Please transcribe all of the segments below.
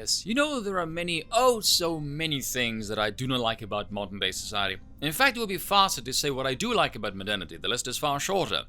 Yes, you know, there are many, oh so many things that I do not like about modern day society. In fact, it would be faster to say what I do like about modernity. The list is far shorter.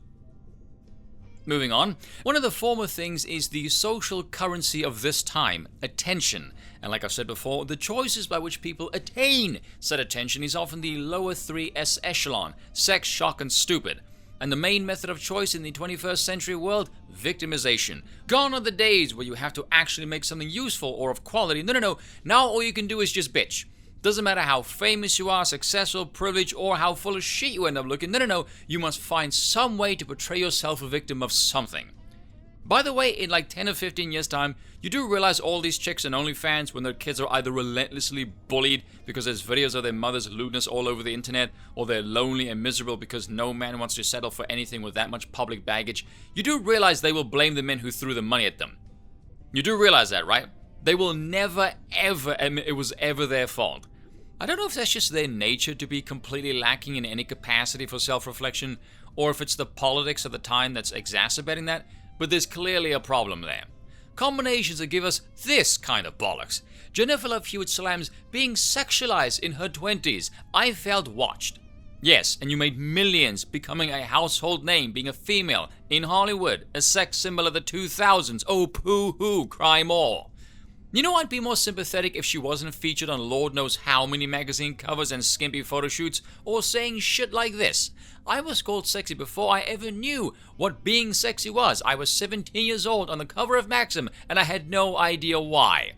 Moving on, one of the former things is the social currency of this time, attention. And like I've said before, the choices by which people attain said attention is often the lower 3S echelon, sex, shock, and stupid. And the main method of choice in the 21st century world, victimization. Gone are the days where you have to actually make something useful or of quality. No. Now all you can do is just bitch. Doesn't matter how famous you are, successful, privileged, or how full of shit you end up looking. No. You must find some way to portray yourself a victim of something. By the way, in like 10 or 15 years time, you do realize all these chicks and OnlyFans, when their kids are either relentlessly bullied because there's videos of their mother's lewdness all over the internet, or they're lonely and miserable because no man wants to settle for anything with that much public baggage, you do realize they will blame the men who threw the money at them. You do realize that, right? They will never ever admit it was ever their fault. I don't know if that's just their nature to be completely lacking in any capacity for self-reflection, or if it's the politics of the time that's exacerbating that, but there's clearly a problem there. Combinations that give us this kind of bollocks. Jennifer Love Hewitt slams being sexualized in her 20s. I felt watched. Yes, and you made millions becoming a household name, being a female in Hollywood, a sex symbol of the 2000s. Oh, poo-hoo, cry more. You know, I'd be more sympathetic if she wasn't featured on Lord knows how many magazine covers and skimpy photo shoots, or saying shit like this. I was called sexy before I ever knew what being sexy was. I was 17 years old on the cover of Maxim, and I had no idea why.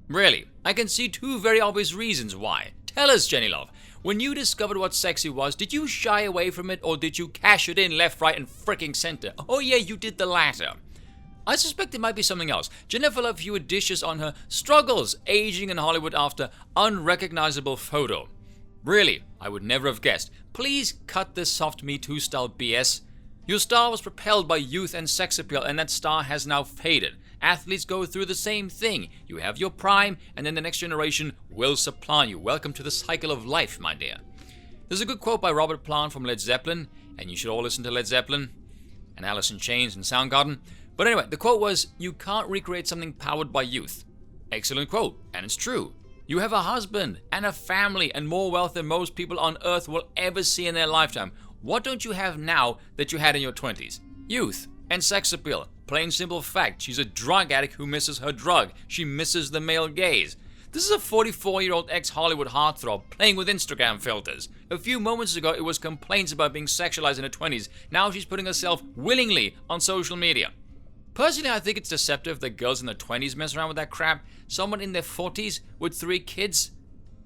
Really, I can see two very obvious reasons why. Tell us, Jenny Love, when you discovered what sexy was, did you shy away from it, or did you cash it in left, right, and fricking center? Oh yeah, you did the latter. I suspect it might be something else. Jennifer Love Hewitt dishes on her struggles aging in Hollywood after unrecognizable photo. Really, I would never have guessed. Please cut this soft Me Too style BS. Your star was propelled by youth and sex appeal, and that star has now faded. Athletes go through the same thing. You have your prime, and then the next generation will supplant you. Welcome to the cycle of life, my dear. There's a good quote by Robert Plant from Led Zeppelin, and you should all listen to Led Zeppelin, and Alice in Chains and Soundgarden. But anyway, the quote was, "You can't recreate something powered by youth." Excellent quote, and it's true. You have a husband and a family and more wealth than most people on earth will ever see in their lifetime. What don't you have now that you had in your 20s? Youth and sex appeal. Plain simple fact, she's a drug addict who misses her drug. She misses the male gaze. This is a 44-year-old ex-Hollywood heartthrob playing with Instagram filters. A few moments ago, it was complaints about being sexualized in her 20s. Now she's putting herself willingly on social media. Personally, I think it's deceptive that girls in their 20s mess around with that crap. Someone in their 40s with 3 kids?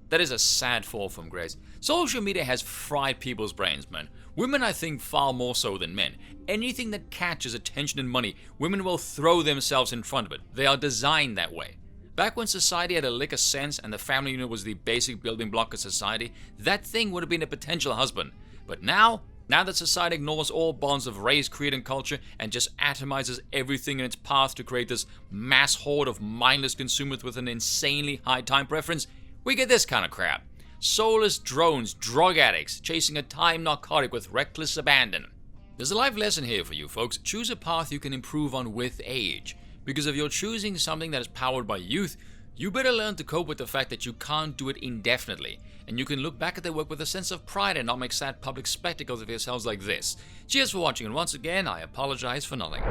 That is a sad fall from grace. Social media has fried people's brains, man. Women, I think, far more so than men. Anything that catches attention and money, women will throw themselves in front of it. They are designed that way. Back when society had a lick of sense and the family unit was the basic building block of society, that thing would have been a potential husband. But now that society ignores all bonds of race, creed, and culture and just atomizes everything in its path to create this mass horde of mindless consumers with an insanely high time preference, we get this kind of crap. Soulless drones, drug addicts, chasing a time narcotic with reckless abandon. There's a life lesson here for you folks. Choose a path you can improve on with age. Because if you're choosing something that is powered by youth, you better learn to cope with the fact that you can't do it indefinitely, and you can look back at their work with a sense of pride and not make sad public spectacles of yourselves like this. Cheers for watching, and once again, I apologize for nothing.